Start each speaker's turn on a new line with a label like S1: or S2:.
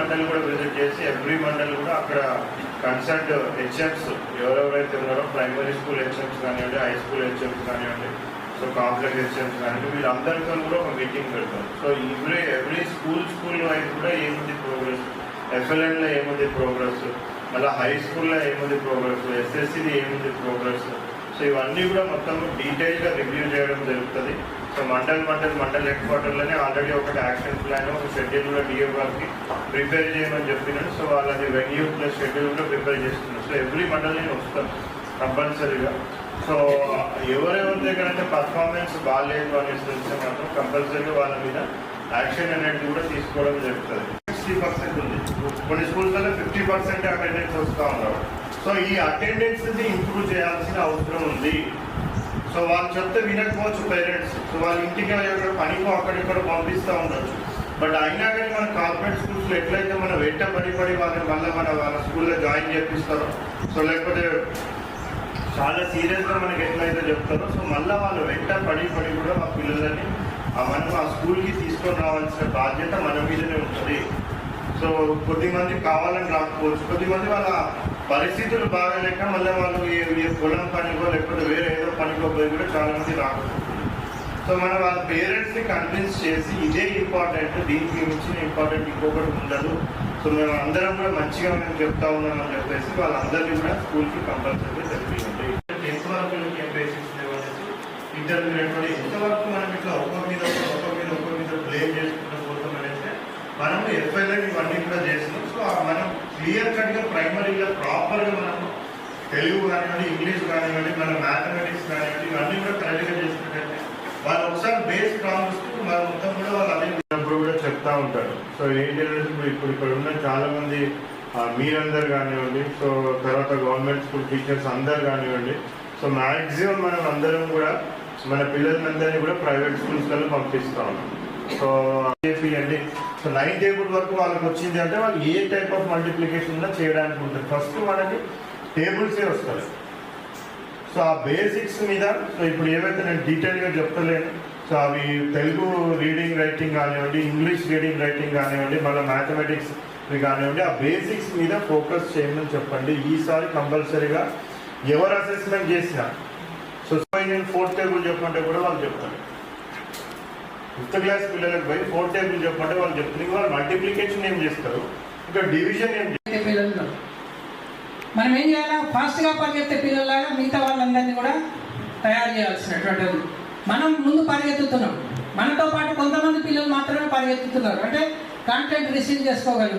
S1: మండల్ కూడా విజిట్ చేసి ఎవ్రీ మండల్ కూడా అక్కడ కన్సర్ట్ హెచ్ఎంస్ ఎవరెవరైతే ఉన్నారో ప్రైమరీ స్కూల్ హెచ్ఎంస్ కానివ్వండి, హై స్కూల్ హెచ్ఎంస్ కానివ్వండి, సో కాంప్లెక్స్ హెచ్ఎంస్ కానివ్వండి, వీళ్ళందరితో కూడా ఒక మీటింగ్ పెడతాం. సో ఎవ్రీ స్కూల్ వైజ్ కూడా ఏముంది ప్రోగ్రెస్, ఎఫ్ఎల్ఎన్లో ఏముంది ప్రోగ్రెస్, మళ్ళీ హై స్కూల్లో ఏముంది ప్రోగ్రెస్, ఎస్ఎస్సిది ఏముంది ప్రోగ్రెస్, సో ఇవన్నీ కూడా మొత్తం డీటెయిల్గా రివ్యూ చేయడం జరుగుతుంది. సో మండల్ హెడ్ క్వార్టర్లోనే ఆల్రెడీ ఒకటి యాక్షన్ ప్లాన్, ఒక షెడ్యూల్ కూడా డిఓ గారికి ప్రిపేర్ చేయమని చెప్పినాడు. సో వాళ్ళది వెన్యూ ప్లస్ షెడ్యూల్ కూడా ప్రిపేర్ చేస్తున్నారు. సో ఎవ్రీ మండల్ నేను వస్తాను కంపల్సరీగా. సో ఎవరెవరి దగ్గర అయితే పర్ఫార్మెన్స్ బాగాలేదు అనేసి తెలిస్తే మాత్రం కంపల్సరీగా వాళ్ళ మీద యాక్షన్ అనేది కూడా తీసుకోవడం జరుగుతుంది. 60% ఉంది, కొన్ని స్కూల్స్లో 50% అటెండెన్స్ వస్తూ ఉన్నారు. సో ఈ అటెండెన్స్ని ఇంప్రూవ్ చేయాల్సిన అవసరం ఉంది. సో వాళ్ళు చెప్తే వినకపోవచ్చు పేరెంట్స్, సో వాళ్ళ ఇంటికి ఎక్కడ పనికో అక్కడిక్కడ పంపిస్తూ ఉండొచ్చు. బట్ అయినా కానీ మన కార్పొరేట్ స్కూల్స్లో ఎట్లయితే మన వెంట పడి వాళ్ళని వాళ్ళ స్కూల్లో జాయిన్ చేపిస్తారో, సో లేకపోతే చాలా సీరియస్గా మనకి ఎట్లయితే చెప్తారో, సో మళ్ళీ వాళ్ళు వెంట పడి కూడా మా పిల్లలని మనం ఆ స్కూల్కి తీసుకొని రావాల్సిన బాధ్యత మన మీదనే ఉంటుంది. సో కొద్దిమంది కావాలని రాకపోవచ్చు, కొద్దిమంది వాళ్ళ పరిస్థితులు బాగాలేక మళ్ళీ వాళ్ళు పొలం పనికో లేకపోతే వేరే ఏదో పనికో పోయి కూడా చాలామంది రాకపోతుంది. సో మనం వాళ్ళ పేరెంట్స్ని కన్విన్స్ చేసి ఇదే ఇంపార్టెంట్, దీనికి మించిన ఇంపార్టెంట్ ఇంకొకటి ఉండదు, సో మేము అందరం కూడా మంచిగా మేము చెప్తా ఉన్నామని చెప్పేసి వాళ్ళందరినీ కూడా స్కూల్కి కంపల్సరీగా తెలిపించండి. ఎంతవరకు ఏం బేసిక్స్ లేవనేసి ఇంటర్మీడియట్ కూడా ఎంతవరకు మనం ఇట్లా ఒక్కొక్క మీద బ్లేమ్ చేసుకుంటూ పోతాం అనేసి మనము ఎఫ్ఐఎల్ ఇవన్నీ కూడా చేసినాం. సో మనం క్లియర్ కట్గా ప్రైమరీగా ప్రాపర్గా మనము తెలుగు కానివ్వండి, ఇంగ్లీష్ కానివ్వండి, మన మ్యాథమెటిక్స్ కానివ్వండి, ఇవన్నీ కూడా కరెక్ట్గా చేసినట్టయితే వాళ్ళు ఒకసారి బేస్ స్ట్రాంగ్ వస్తే మన మొత్తం కూడా వాళ్ళు అదే ఉన్నప్పుడు కూడా చెప్తా ఉంటారు. సో ఏం చేయాలంటే ఇప్పుడు ఇక్కడ ఉన్న చాలామంది మీరందరు కానివ్వండి, సో తర్వాత గవర్నమెంట్ స్కూల్ టీచర్స్ అందరు కానివ్వండి, సో మ్యాక్సిమం మనం అందరం కూడా మన పిల్లలందరినీ కూడా ప్రైవేట్ స్కూల్స్లలో పంపిస్తూ ఉన్నాం. సో చేపియండి. సో 9th టేబుల్ వరకు వాళ్ళకి వచ్చింది అంటే వాళ్ళు ఏ టైప్ ఆఫ్ మల్టిప్లికేషన్ ఉన్నా చేయడానికి ఉంటుంది. ఫస్ట్ మనకి టేబుల్సే వస్తుంది. సో ఆ బేసిక్స్ మీద సో ఇప్పుడు ఏవైతే నేను డీటెయిల్గా చెప్తలేను, సో అవి తెలుగు రీడింగ్ రైటింగ్ కానివ్వండి, ఇంగ్లీష్ రీడింగ్ రైటింగ్ కానివ్వండి, మళ్ళీ మ్యాథమెటిక్స్ కానివ్వండి, ఆ బేసిక్స్ మీద ఫోకస్ చేయమని చెప్పండి. ఈసారి కంపల్సరీగా ఎవరు అసెస్మెంట్ చేసినా సో నేను 4th టేబుల్ చెప్పమంటే కూడా వాళ్ళు చెప్తారు. 5th క్లాస్ పిల్లలకు పోయి 4th టేబుల్ చెప్పమంటే వాళ్ళు చెప్తారు. వాళ్ళు మల్టిప్లికేషన్ ఏం చేస్తారు, ఇంకా డివిజన్ ఏం చేస్తారు.
S2: మనం ఏం చేయాలా, ఫాస్ట్గా పరిగెత్తే పిల్లలాగా మిగతా వాళ్ళందరినీ కూడా తయారు చేయాల్సినటువంటిది. మనం ముందు పరిగెత్తుతున్నాం, మనతో పాటు కొంతమంది పిల్లలు మాత్రమే పరిగెత్తుతున్నారు, అంటే కాంటెంట్ రిసీవ్ చేసుకోగలరు.